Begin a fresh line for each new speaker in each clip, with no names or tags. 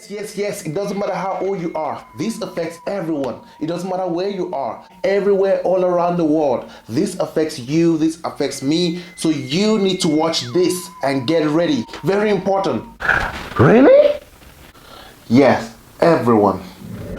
Yes. It doesn't matter how old you are. This affects everyone. It doesn't matter where you are. Everywhere, all around the world. This affects you. This affects me. So you need to watch this and get ready. Very important. Really? Yes, everyone.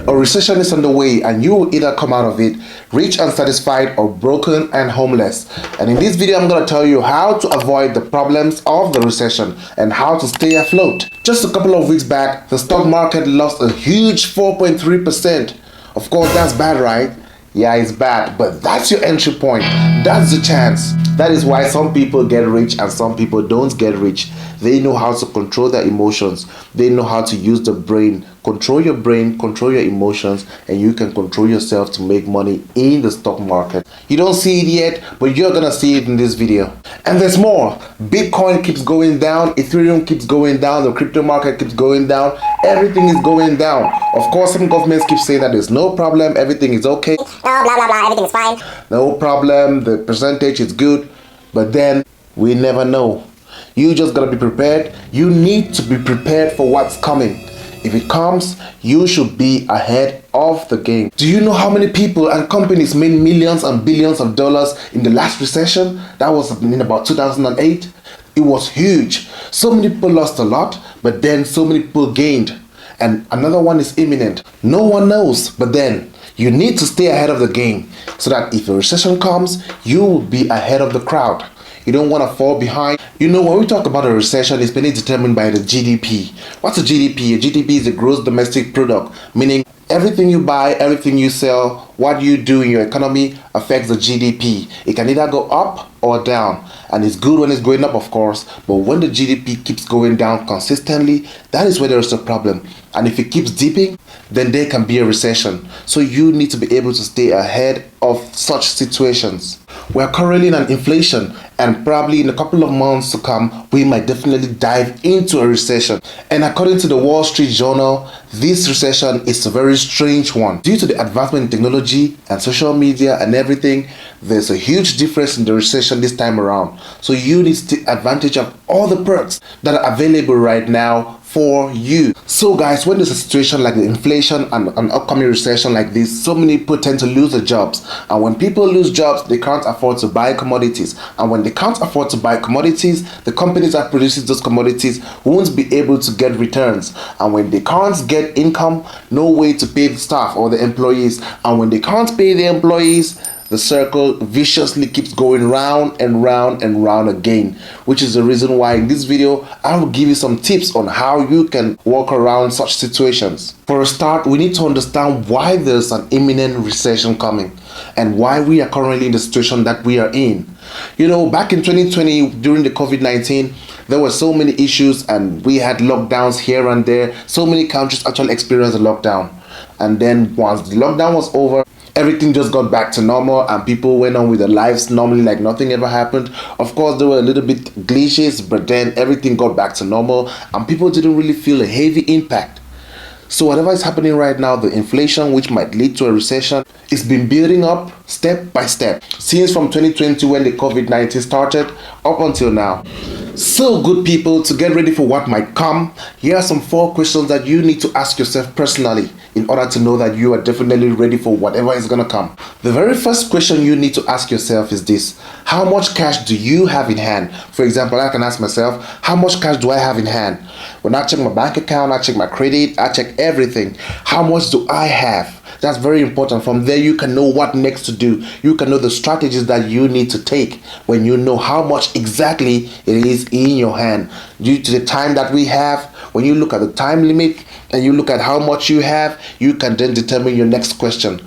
A recession is on the way and you will either come out of it rich and satisfied or broken and homeless. And in this video, I'm going to tell you how to avoid the problems of the recession and how to stay afloat. Just a couple of weeks back, the stock market lost a huge 4.3%. Of course, that's bad, right? Yeah, it's bad, but that's your entry point. That's the chance. That is why some people get rich and some people don't get rich. They know how to control their emotions. They know how to use the brain. Control your brain, control your emotions, and you can control yourself to make money in the stock market. You don't see it yet, but you're gonna see it in this video. And there's more. Bitcoin keeps going down, Ethereum keeps going down, the crypto market keeps going down, everything is going down. Of course, some governments keep saying that there's no problem, everything is okay.
Blah, blah, blah, everything is fine.
No problem, the percentage is good, but then we never know. You just gotta be prepared. You need to be prepared for what's coming. If it comes, you should be ahead of the game. Do you know how many people and companies made millions and billions of dollars in the last recession? That was in about 2008. It was huge. So many people lost a lot, but then so many people gained. And another one is imminent. No one knows, but then you need to stay ahead of the game so that if a recession comes, you will be ahead of the crowd. You don't want to fall behind. You know, when we talk about a recession, it's mainly determined by the GDP. What's a GDP? A GDP is a gross domestic product, meaning everything you buy, everything you sell, what you do in your economy affects the GDP. It can either go up or down. And it's good when it's going up, of course, but when the GDP keeps going down consistently, that is where there is a problem. And if it keeps dipping, then there can be a recession. So you need to be able to stay ahead of such situations. We are currently in an inflation, and probably in a couple of months to come, we might definitely dive into a recession. And according to the Wall Street Journal, this recession is a very strange one. Due to the advancement in technology and social media and everything, there's a huge difference in the recession this time around. So you need to take advantage of all the perks that are available right now for you. So guys, when there's a situation like the inflation and an upcoming recession like this, so many people tend to lose their jobs. And when people lose jobs, they can't afford to buy commodities. And when they can't afford to buy commodities, the companies that produces those commodities won't be able to get returns. And when they can't get income, no way to pay the staff or the employees. And when they can't pay the employees, the circle viciously keeps going round and round and round again, which is the reason why in this video I will give you some tips on how you can work around such situations. For a start, we need to understand why there's an imminent recession coming and why we are currently in the situation that we are in. You know, back in 2020 during the COVID-19, there were so many issues and we had lockdowns here and there. So many countries actually experienced a lockdown. And then once the lockdown was over, everything just got back to normal and people went on with their lives normally like nothing ever happened. Of course, there were a little bit glitches, but then everything got back to normal and people didn't really feel a heavy impact. So whatever is happening right now, the inflation which might lead to a recession, it's been building up step by step since from 2020 when the COVID-19 started up until now. So good people, to get ready for what might come, here are some 4 questions that you need to ask yourself personally in order to know that you are definitely ready for whatever is going to come. The very first question you need to ask yourself is this: how much cash do you have in hand? For example, I can ask myself, how much cash do I have in hand? When I check my bank account, I check my credit, I check everything. How much do I have? That's very important. From there, you can know what next to do. You can know the strategies that you need to take when you know how much exactly it is in your hand. Due to the time that we have, when you look at the time limit and you look at how much you have, you can then determine your next question.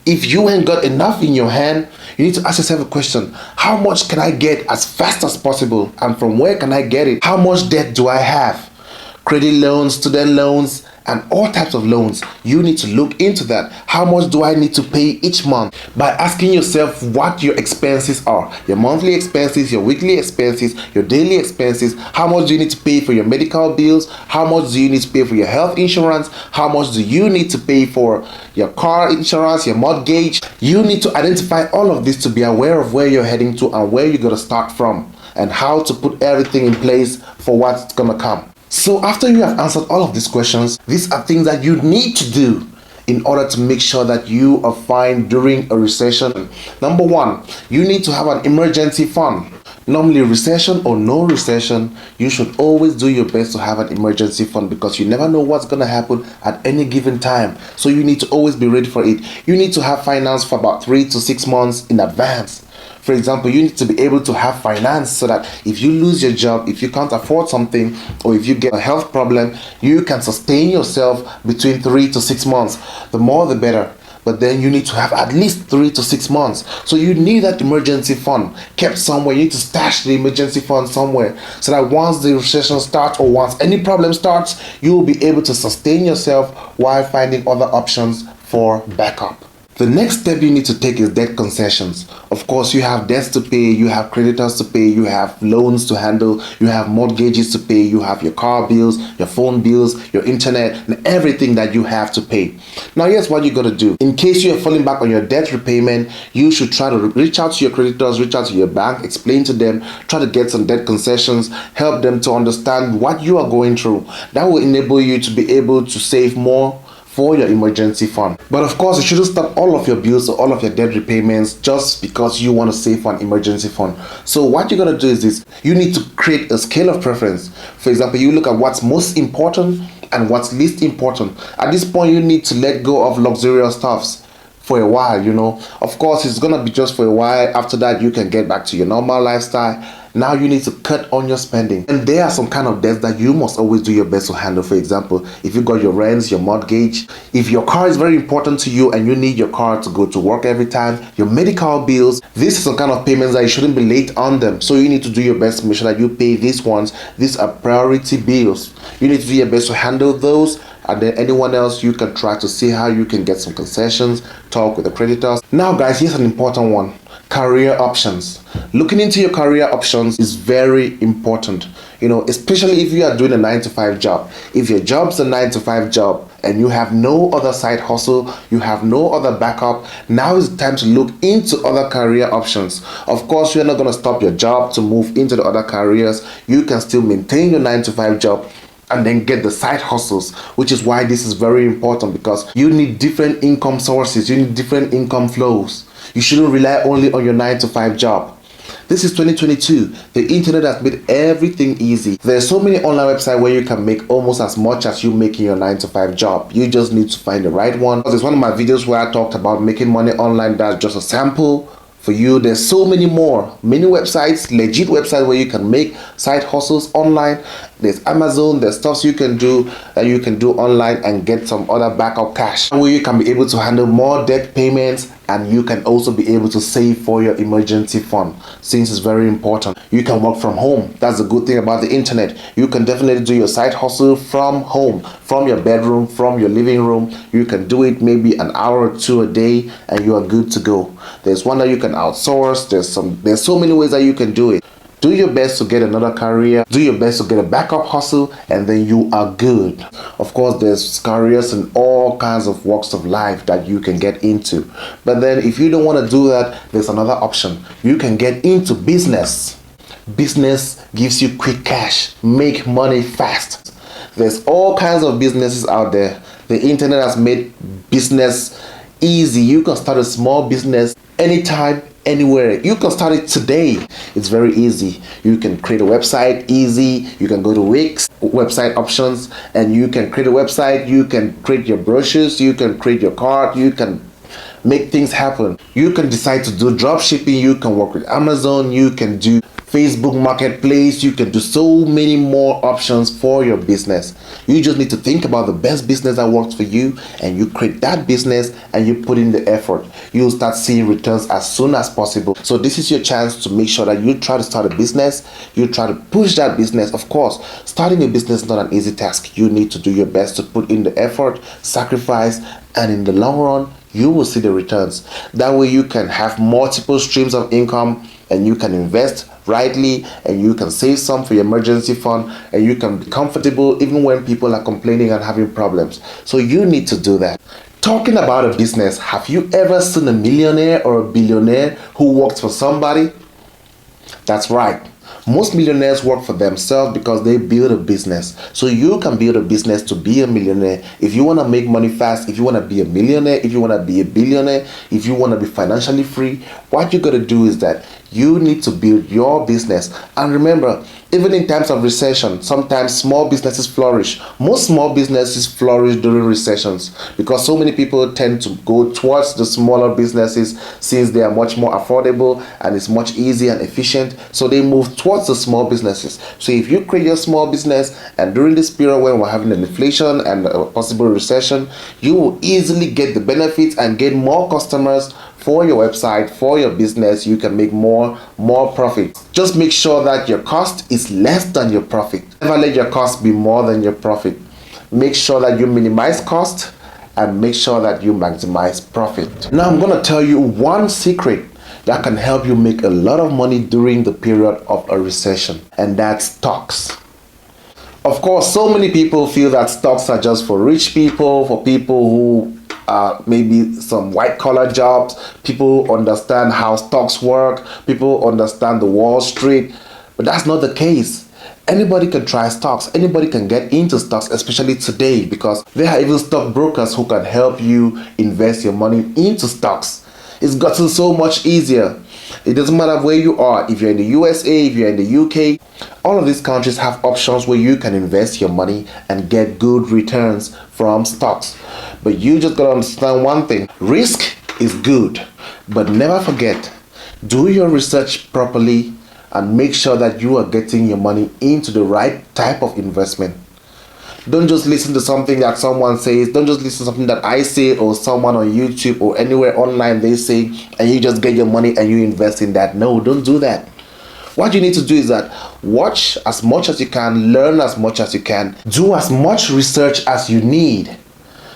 If you ain't got enough in your hand, you need to ask yourself a question: how much can I get as fast as possible? And from where can I get it? How much debt do I have? Credit loans, student loans, and all types of loans. You need to look into that. How much do I need to pay each month? By asking yourself what your expenses are. Your monthly expenses, your weekly expenses, your daily expenses. How much do you need to pay for your medical bills? How much do you need to pay for your health insurance? How much do you need to pay for your car insurance, your mortgage? You need to identify all of this to be aware of where you're heading to and where you're going to start from and how to put everything in place for what's going to come. So after you have answered all of these questions, these are things that you need to do in order to make sure that you are fine during a recession. Number one, you need to have an emergency fund. Normally, recession or no recession, you should always do your best to have an emergency fund because you never know what's going to happen at any given time. So you need to always be ready for it. You need to have finance for about 3 to 6 months in advance. For example, you need to be able to have finance so that if you lose your job, if you can't afford something, or if you get a health problem, you can sustain yourself between 3 to 6 months. The more the better. But then you need to have at least 3 to 6 months. So you need that emergency fund kept somewhere. You need to stash the emergency fund somewhere so that once the recession starts or once any problem starts, you will be able to sustain yourself while finding other options for backup. The next step you need to take is debt concessions. Of course, you have debts to pay, you have creditors to pay, you have loans to handle, you have mortgages to pay, you have your car bills, your phone bills, your internet, and everything that you have to pay. Now, here's what you got to do. In case you are falling back on your debt repayment, you should try to reach out to your creditors, reach out to your bank, explain to them, try to get some debt concessions, help them to understand what you are going through. That will enable you to be able to save more for your emergency fund. But of course, you shouldn't stop all of your bills or all of your debt repayments just because you want to save for an emergency fund. So what you're going to do is this: you need to create a scale of preference. For example, you look at what's most important and what's least important. At this point, you need to let go of luxurious stuffs for a while, you know. Of course, it's going to be just for a while. After that, you can get back to your normal lifestyle. Now you need to cut on your spending. And there are some kind of debts that you must always do your best to handle. For example, if you got your rents, your mortgage, if your car is very important to you and you need your car to go to work every time, your medical bills, these are some kind of payments that you shouldn't be late on them. So you need to do your best to make sure that you pay these ones. These are priority bills. You need to do your best to handle those. And then anyone else, you can try to see how you can get some concessions, talk with the creditors. Now guys, here's an important one: career options. Looking into your career options is very important, you know, especially if you are doing a 9-to-5 job. If your job's a 9-to-5 job and you have no other side hustle, you have no other backup, now is the time to look into other career options. Of course, you're not going to stop your job to move into the other careers. You can still maintain your 9-to-5 job and then get the side hustles, which is why this is very important, because you need different income sources, you need different income flows. You shouldn't rely only on your 9-to-5 job. This is 2022. The internet has made everything easy. There's so many online websites where you can make almost as much as you make in your 9-to-5 job. You just need to find the right one. There's one of my videos where I talked about making money online. That's just a sample for you. There's so many more, many websites, legit websites where you can make side hustles online. There's Amazon, there's stuff you can do that you can do online and get some other backup cash where you can be able to handle more debt payments, and you can also be able to save for your emergency fund, since it's very important. You can work from home. That's the good thing about the internet. You can definitely do your side hustle from home, from your bedroom, from your living room. You can do it maybe an hour or two a day and you are good to go. There's one that you can outsource. There's so many ways that you can do it. Do your best to get another career, do your best to get a backup hustle, and then you are good. Of course, there's careers in all kinds of walks of life that you can get into. But then if you don't want to do that, there's another option. You can get into business. Business gives you quick cash, make money fast. There's all kinds of businesses out there. The internet has made business easy. You can start a small business anytime, anywhere. You can start it today. It's very easy. You can create a website easy. You can go to Wix, website options, and you can create a website. You can create your brochures. You can create your card. You can make things happen. You can decide to do drop shipping. You can work with Amazon. You can do Facebook Marketplace. You can do so many more options for your business. You just need to think about the best business that works for you, and you create that business and you put in the effort. You'll start seeing returns as soon as possible. So this is your chance to make sure that you try to start a business. You try to push that business. Of course, starting a business is not an easy task. You need to do your best to put in the effort, sacrifice, and in the long run, you will see the returns. That way you can have multiple streams of income, and you can invest rightly, and you can save some for your emergency fund, and you can be comfortable even when people are complaining and having problems. So you need to do that. Talking about a business, have you ever seen a millionaire or a billionaire who works for somebody? That's right. Most millionaires work for themselves because they build a business. So you can build a business to be a millionaire. If you want to make money fast, if you want to be a millionaire, if you want to be a billionaire, if you want to be financially free, what you got to do is that you need to build your business. And remember, even in times of recession, sometimes small businesses flourish. Most small businesses flourish during recessions because so many people tend to go towards the smaller businesses since they are much more affordable and it's much easier and efficient. So they move towards the small businesses. So if you create your small business and during this period when we're having an inflation and a possible recession, you will easily get the benefits and get more customers for your website, for your business. You can make more profit. Just make sure that your cost is less than your profit. Never let your cost be more than your profit. Make sure that you minimize cost and make sure that you maximize profit. Now I'm going to tell you one secret that can help you make a lot of money during the period of a recession, and that's stocks. Of course, so many people feel that stocks are just for rich people, for people who maybe some white collar jobs. People understand how stocks work, people understand the Wall Street, but that's not the case. Anybody can try stocks, anybody can get into stocks, especially today, because there are even stockbrokers who can help you invest your money into stocks. It's gotten so much easier. It doesn't matter where you are, if you're in the USA, if you're in the UK, all of these countries have options where you can invest your money and get good returns from stocks. But you just gotta understand one thing: risk is good, but never forget, do your research properly and make sure that you are getting your money into the right type of investment. Don't just listen to something that someone says. Don't just listen to something that I say or someone on YouTube or anywhere online they say, and you just get your money and you invest in that. No, don't do that. What you need to do is that watch as much as you can, learn as much as you can, do as much research as you need,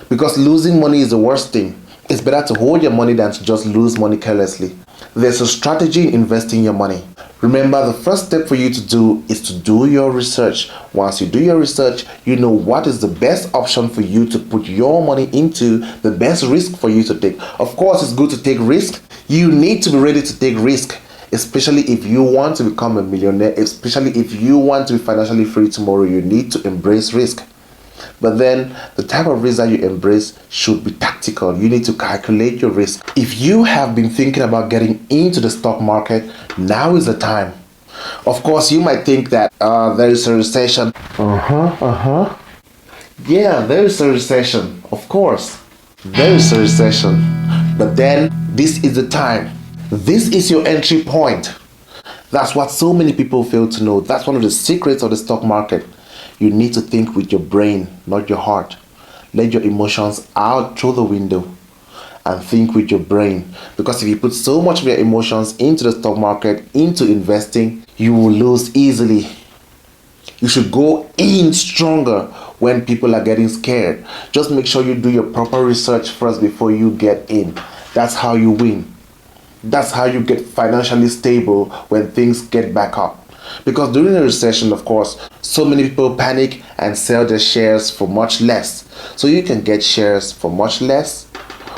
because losing money is the worst thing. It's better to hold your money than to just lose money carelessly. There's a strategy in investing your money. Remember, the first step for you to do is to do your research. Once you do your research, you know what is the best option for you to put your money into, the best risk for you to take. Of course, it's good to take risk. You need to be ready to take risk, especially if you want to become a millionaire, especially if you want to be financially free tomorrow. You need to embrace risk. But then the type of risk that you embrace should be tactical. You need to calculate your risk. If you have been thinking about getting into the stock market, now is the time. Of course, you might think that there is a recession. Yeah, there is a recession. Of course, there is a recession. But then this is the time. This is your entry point. That's what so many people fail to know. That's one of the secrets of the stock market. You need to think with your brain, not your heart. Let your emotions out through the window and think with your brain. Because if you put so much of your emotions into the stock market, into investing, you will lose easily. You should go in stronger when people are getting scared. Just make sure you do your proper research first before you get in. That's how you win. That's how you get financially stable when things get back up. Because during a recession, of course, so many people panic and sell their shares for much less. So you can get shares for much less.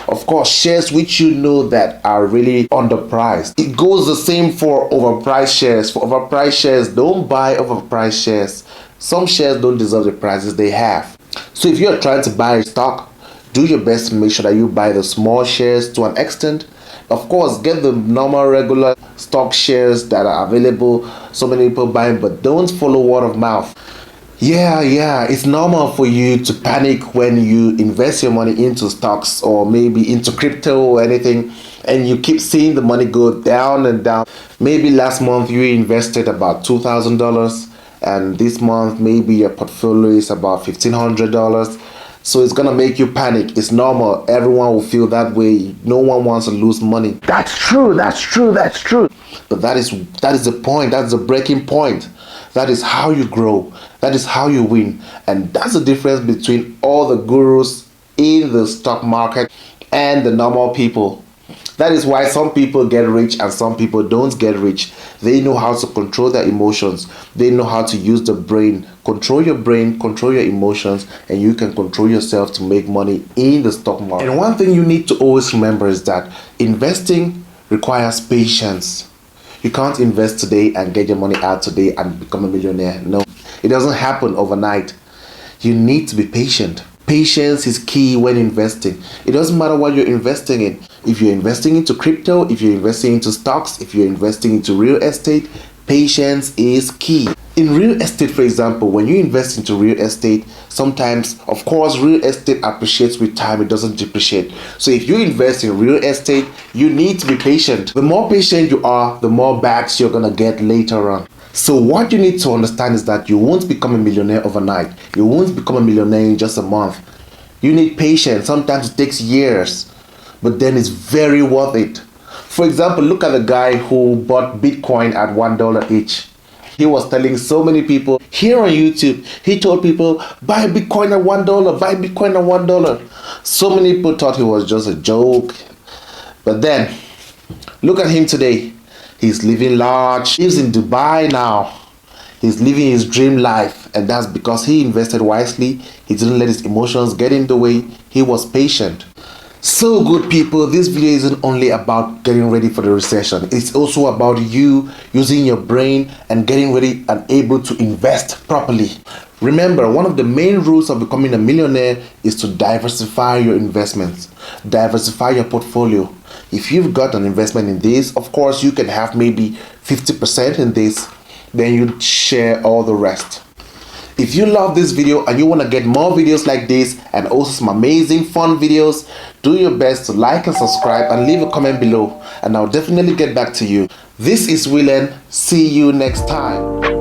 Of course, shares which you know that are really underpriced. It goes the same for overpriced shares. For overpriced shares, don't buy overpriced shares. Some shares don't deserve the prices they have. So if you're trying to buy a stock, do your best to make sure that you buy the small shares to an extent. Of course, get the normal regular stock shares that are available. So many people buying, but don't follow word of mouth. Yeah, it's normal for you to panic when you invest your money into stocks or maybe into crypto or anything, and you keep seeing the money go down and down. Maybe last month you invested about $2,000, and this month maybe your portfolio is about $1,500. So it's gonna make you panic. It's normal. Everyone will feel that way. No one wants to lose money. That's true. But that is the point. That's the breaking point. That is how you grow. That is how you win. And that's the difference between all the gurus in the stock market and the normal people. That is why some people get rich and some people don't get rich. They know how to control their emotions. They know how to use the brain. Control your brain, control your emotions, and you can control yourself to make money in the stock market. And one thing you need to always remember is that investing requires patience. You can't invest today and get your money out today and become a millionaire. No, it doesn't happen overnight. You need to be patient. Patience is key when investing. It doesn't matter what you're investing in. If you're investing into crypto, if you're investing into stocks, if you're investing into real estate, patience is key. In real estate, for example, when you invest into real estate, sometimes, of course, real estate appreciates with time, it doesn't depreciate. So if you invest in real estate, you need to be patient. The more patient you are, the more bags you're gonna get later on. So what you need to understand is that you won't become a millionaire overnight. You won't become a millionaire in just a month. You need patience. Sometimes it takes years, but then it's very worth it. For example, look at the guy who bought Bitcoin at $1 each. He was telling so many people here on YouTube, he told people, buy Bitcoin at $1, buy Bitcoin at $1. So many people thought it was just a joke. But then, look at him today. He's living large. He lives in Dubai now. He's living his dream life. And that's because he invested wisely. He didn't let his emotions get in the way. He was patient. So good people, this video isn't only about getting ready for the recession. It's also about you using your brain and getting ready and able to invest properly. Remember, one of the main rules of becoming a millionaire is to diversify your investments. Diversify your portfolio. If you've got an investment in this, of course you can have maybe 50% in this, then you share all the rest. If you love this video and you want to get more videos like this and also some amazing fun videos, do your best to like and subscribe and leave a comment below, and I'll definitely get back to you. This is Willen. See you next time.